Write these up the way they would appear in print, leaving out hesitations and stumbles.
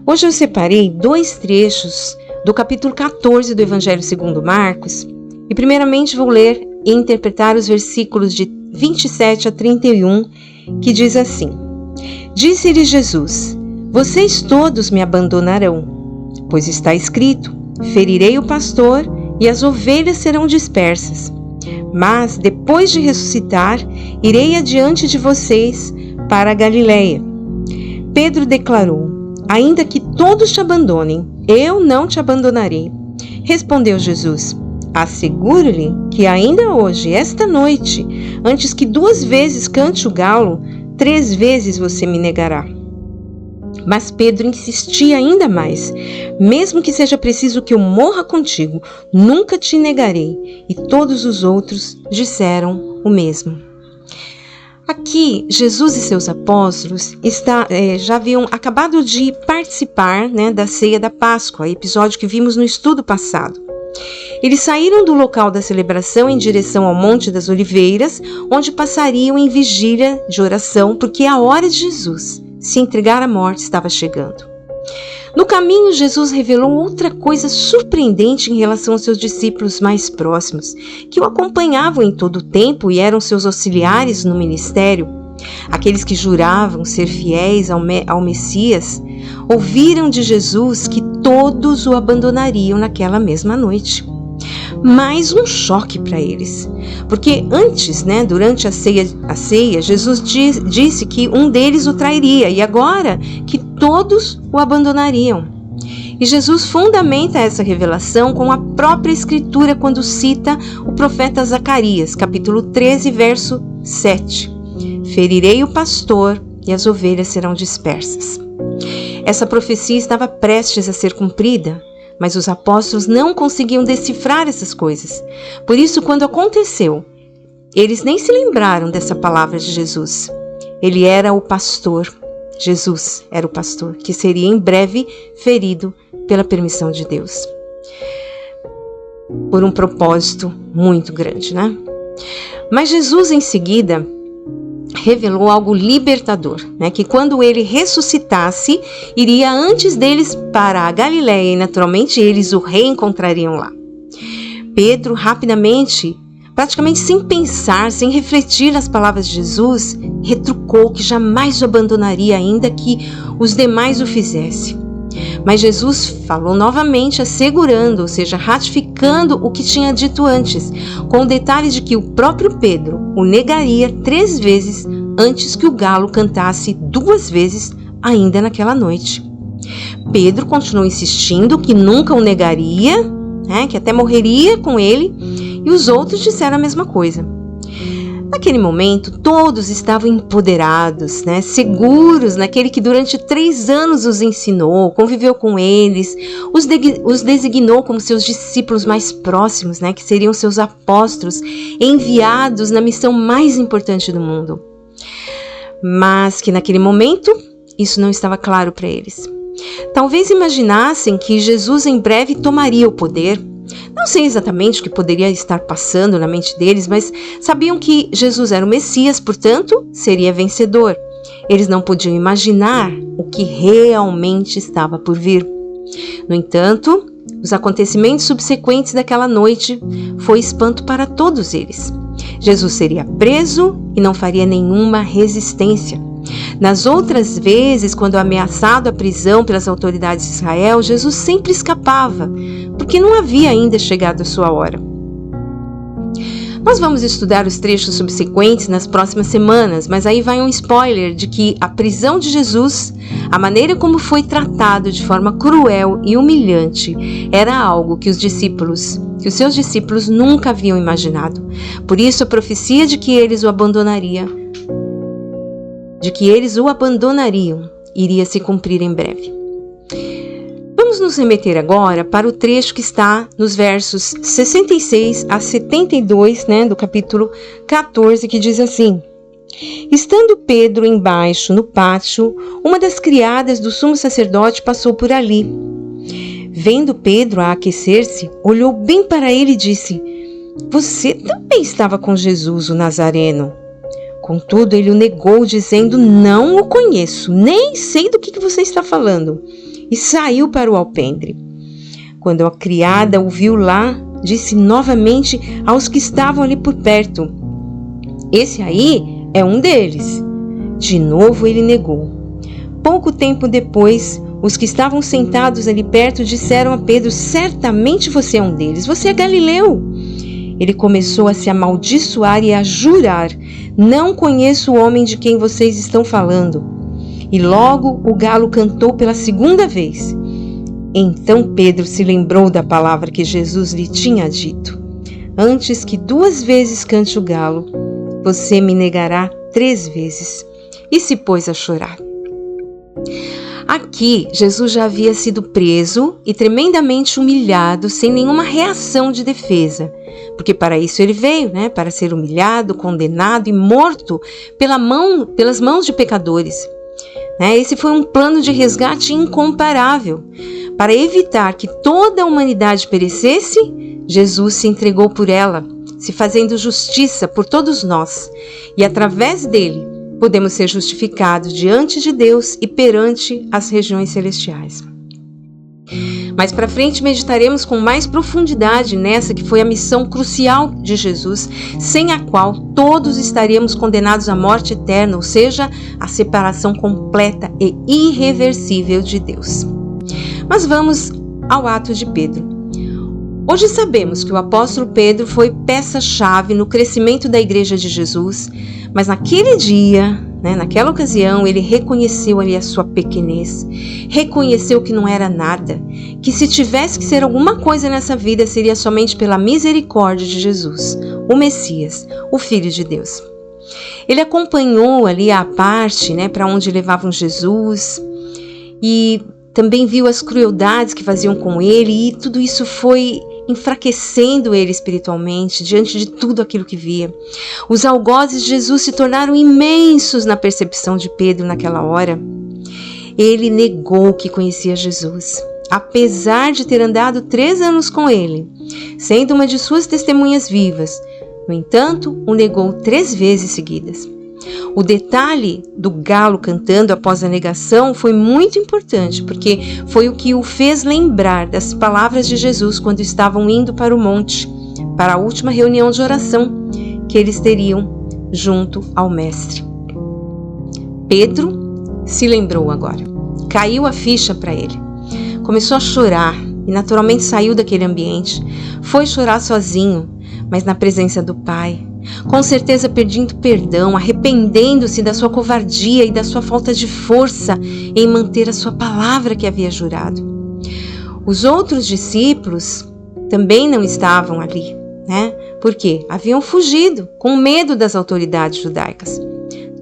Hoje eu separei 2 trechos do capítulo 14 do Evangelho segundo Marcos e primeiramente vou ler e interpretar os versículos de 27 a 31, que diz assim: Disse-lhe Jesus: Vocês todos me abandonarão, pois está escrito: Ferirei o pastor e as ovelhas serão dispersas. Mas, depois de ressuscitar, irei adiante de vocês para a Galileia. Pedro declarou: Ainda que todos te abandonem, eu não te abandonarei. Respondeu Jesus: Asseguro-lhe que ainda hoje, esta noite, antes que 2 vezes cante o galo, 3 vezes você me negará. Mas Pedro insistia ainda mais: Mesmo que seja preciso que eu morra contigo, nunca te negarei. E todos os outros disseram o mesmo. Aqui, Jesus e seus apóstolos já haviam acabado de participar, da ceia da Páscoa, episódio que vimos no estudo passado. Eles saíram do local da celebração em direção ao Monte das Oliveiras, onde passariam em vigília de oração, porque a hora de Jesus se entregar à morte estava chegando. No caminho, Jesus revelou outra coisa surpreendente em relação aos seus discípulos mais próximos, que o acompanhavam em todo o tempo e eram seus auxiliares no ministério. Aqueles que juravam ser fiéis ao Messias, ouviram de Jesus que todos o abandonariam naquela mesma noite. Mais um choque para eles, porque antes, durante a ceia, Jesus disse que um deles o trairia e agora que todos o abandonariam. E Jesus fundamenta essa revelação com a própria Escritura quando cita o profeta Zacarias, capítulo 13, verso 7. Ferirei o pastor e as ovelhas serão dispersas. Essa profecia estava prestes a ser cumprida, mas os apóstolos não conseguiam decifrar essas coisas. Por isso, quando aconteceu, eles nem se lembraram dessa palavra de Jesus. Ele era o pastor. Jesus era o pastor, que seria em breve ferido pela permissão de Deus. Por um propósito muito grande, Mas Jesus, em seguida, revelou algo libertador, que quando ele ressuscitasse, iria antes deles para a Galileia e naturalmente eles o reencontrariam lá. Pedro rapidamente, praticamente sem pensar, sem refletir nas palavras de Jesus, retrucou que jamais o abandonaria ainda que os demais o fizessem. Mas Jesus falou novamente, assegurando, ou seja, ratificando o que tinha dito antes, com o detalhe de que o próprio Pedro o negaria 3 vezes antes que o galo cantasse 2 vezes ainda naquela noite. Pedro continuou insistindo que nunca o negaria, que até morreria com ele, e os outros disseram a mesma coisa. Naquele momento, todos estavam empoderados, seguros naquele que durante 3 anos os ensinou, conviveu com eles, os designou como seus discípulos mais próximos, que seriam seus apóstolos, enviados na missão mais importante do mundo. Mas que naquele momento, isso não estava claro para eles. Talvez imaginassem que Jesus em breve tomaria o poder. Não sei exatamente o que poderia estar passando na mente deles, mas sabiam que Jesus era o Messias, portanto, seria vencedor. Eles não podiam imaginar o que realmente estava por vir. No entanto, os acontecimentos subsequentes daquela noite foi espanto para todos eles. Jesus seria preso e não faria nenhuma resistência. Nas outras vezes, quando ameaçado a prisão pelas autoridades de Israel, Jesus sempre escapava, porque não havia ainda chegado a sua hora. Nós vamos estudar os trechos subsequentes nas próximas semanas, mas aí vai um spoiler de que a prisão de Jesus, a maneira como foi tratado de forma cruel e humilhante, era algo que os seus discípulos nunca haviam imaginado. Por isso, a profecia de que eles o abandonariam, iria se cumprir em breve. Vamos nos remeter agora para o trecho que está nos versos 66 a 72, do capítulo 14, que diz assim: Estando Pedro embaixo no pátio, uma das criadas do sumo sacerdote passou por ali. Vendo Pedro a aquecer-se, olhou bem para ele e disse: Você também estava com Jesus, o Nazareno. Contudo, ele o negou, dizendo: Não o conheço, nem sei do que você está falando. e saiu para o alpendre. Quando a criada o viu lá, disse novamente aos que estavam ali por perto: "Esse aí é um deles." De novo ele negou. Pouco tempo depois, os que estavam sentados ali perto disseram a Pedro: "Certamente você é um deles, você é galileu." Ele começou a se amaldiçoar e a jurar: "Não conheço o homem de quem vocês estão falando." E logo o galo cantou pela segunda vez. Então Pedro se lembrou da palavra que Jesus lhe tinha dito: "Antes que 2 vezes cante o galo, você me negará 3 vezes." E se pôs a chorar. Aqui, Jesus já havia sido preso e tremendamente humilhado, sem nenhuma reação de defesa, porque para isso ele veio, para ser humilhado, condenado e morto pelas mãos de pecadores. Esse foi um plano de resgate incomparável. Para evitar que toda a humanidade perecesse, Jesus se entregou por ela, se fazendo justiça por todos nós, e através dele podemos ser justificados diante de Deus e perante as regiões celestiais. Mais para frente meditaremos com mais profundidade nessa que foi a missão crucial de Jesus, sem a qual todos estaríamos condenados à morte eterna, ou seja, a separação completa e irreversível de Deus. Mas vamos ao ato de Pedro. Hoje sabemos que o apóstolo Pedro foi peça-chave no crescimento da igreja de Jesus, mas naquele dia, naquela ocasião, ele reconheceu ali a sua pequenez, reconheceu que não era nada, que se tivesse que ser alguma coisa nessa vida seria somente pela misericórdia de Jesus, o Messias, o Filho de Deus. Ele acompanhou ali a parte, para onde levavam Jesus, e também viu as crueldades que faziam com ele, e tudo isso foi enfraquecendo ele espiritualmente diante de tudo aquilo que via. Os algozes de Jesus se tornaram imensos na percepção de Pedro naquela hora. Ele negou que conhecia Jesus, apesar de ter andado 3 anos com ele, sendo uma de suas testemunhas vivas. No entanto, o negou 3 vezes seguidas. O detalhe do galo cantando após a negação foi muito importante, porque foi o que o fez lembrar das palavras de Jesus quando estavam indo para o monte, para a última reunião de oração que eles teriam junto ao Mestre. Pedro se lembrou agora. Caiu a ficha para ele. Começou a chorar e naturalmente saiu daquele ambiente. Foi chorar sozinho, mas na presença do Pai. Com certeza pedindo perdão, arrependendo-se da sua covardia e da sua falta de força em manter a sua palavra que havia jurado. Os outros discípulos também não estavam ali, porque haviam fugido com medo das autoridades judaicas.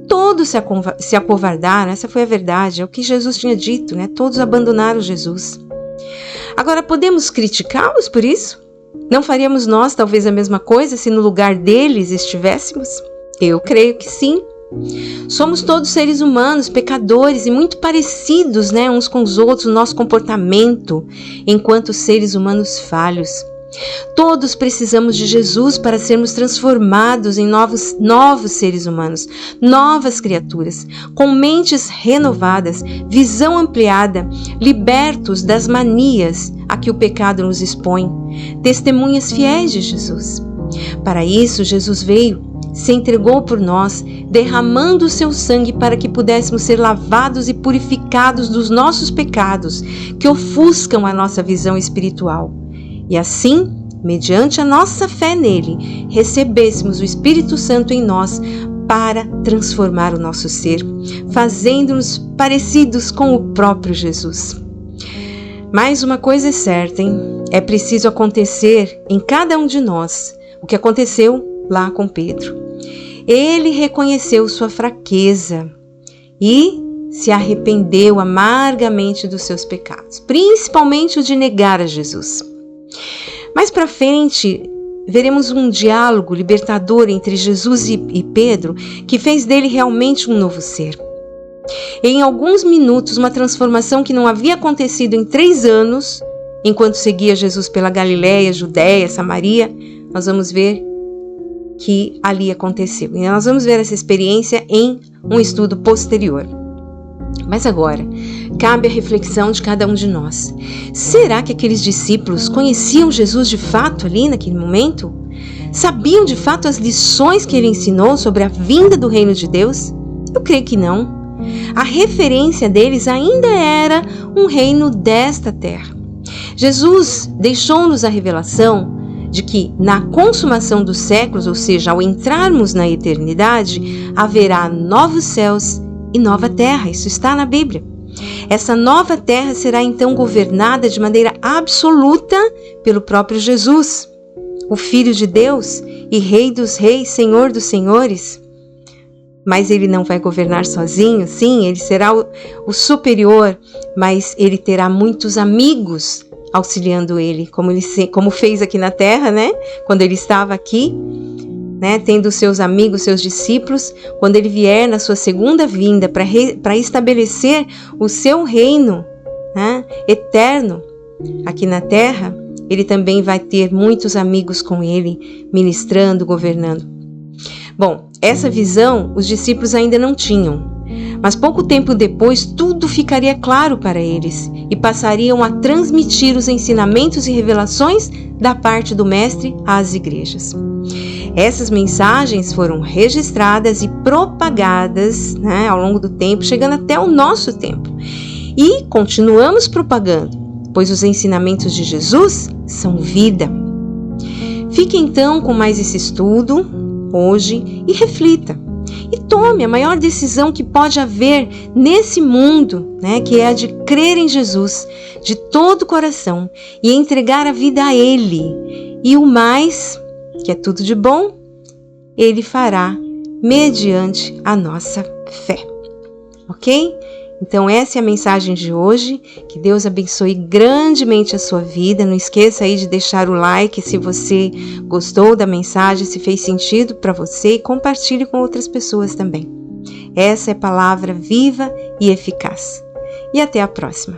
Todos se acovardaram, essa foi a verdade, é o que Jesus tinha dito, Todos abandonaram Jesus. Agora, podemos criticá-los por isso? Não faríamos nós talvez a mesma coisa se no lugar deles estivéssemos? Eu creio que sim. Somos todos seres humanos, pecadores e muito parecidos, uns com os outros no nosso comportamento, enquanto seres humanos falhos. Todos precisamos de Jesus para sermos transformados em novos seres humanos, novas criaturas, com mentes renovadas, visão ampliada, libertos das manias a que o pecado nos expõe, testemunhas fiéis de Jesus. Para isso, Jesus veio, se entregou por nós, derramando o seu sangue para que pudéssemos ser lavados e purificados dos nossos pecados, que ofuscam a nossa visão espiritual. E assim, mediante a nossa fé nele, recebêssemos o Espírito Santo em nós para transformar o nosso ser, fazendo-nos parecidos com o próprio Jesus. Mas uma coisa é certa, é preciso acontecer em cada um de nós o que aconteceu lá com Pedro. Ele reconheceu sua fraqueza e se arrependeu amargamente dos seus pecados, principalmente o de negar a Jesus. Mais para frente, veremos um diálogo libertador entre Jesus e Pedro que fez dele realmente um novo ser. Em alguns minutos, uma transformação que não havia acontecido em 3 anos, enquanto seguia Jesus pela Galiléia, Judéia, Samaria, nós vamos ver que ali aconteceu. E nós vamos ver essa experiência em um estudo posterior. Mas agora, cabe a reflexão de cada um de nós. Será que aqueles discípulos conheciam Jesus de fato ali naquele momento? Sabiam de fato as lições que ele ensinou sobre a vinda do reino de Deus? Eu creio que não. A referência deles ainda era um reino desta terra. Jesus deixou-nos a revelação de que na consumação dos séculos, ou seja, ao entrarmos na eternidade, haverá novos céus e nova terra. Isso está na Bíblia. Essa nova terra será então governada de maneira absoluta pelo próprio Jesus, o Filho de Deus e Rei dos Reis, Senhor dos Senhores. Mas ele não vai governar sozinho, sim, ele será o superior, mas ele terá muitos amigos auxiliando ele, como fez aqui na terra, né? Quando ele estava aqui, né? Tendo seus amigos, seus discípulos, quando ele vier na sua segunda vinda para estabelecer o seu reino, né? Eterno aqui na terra, ele também vai ter muitos amigos com ele, ministrando, governando. Bom, essa visão os discípulos ainda não tinham, mas pouco tempo depois tudo ficaria claro para eles e passariam a transmitir os ensinamentos e revelações da parte do Mestre às igrejas. Essas mensagens foram registradas e propagadas, né, ao longo do tempo, chegando até o nosso tempo. E continuamos propagando, pois os ensinamentos de Jesus são vida. Fique então com mais esse estudo hoje e reflita. E tome a maior decisão que pode haver nesse mundo, né, que é a de crer em Jesus de todo o coração e entregar a vida a Ele. E o mais, que é tudo de bom, Ele fará mediante a nossa fé. Ok? Então essa é a mensagem de hoje. Que Deus abençoe grandemente a sua vida. Não esqueça aí de deixar o like se você gostou da mensagem, se fez sentido para você, e compartilhe com outras pessoas também. Essa é a palavra viva e eficaz. E até a próxima.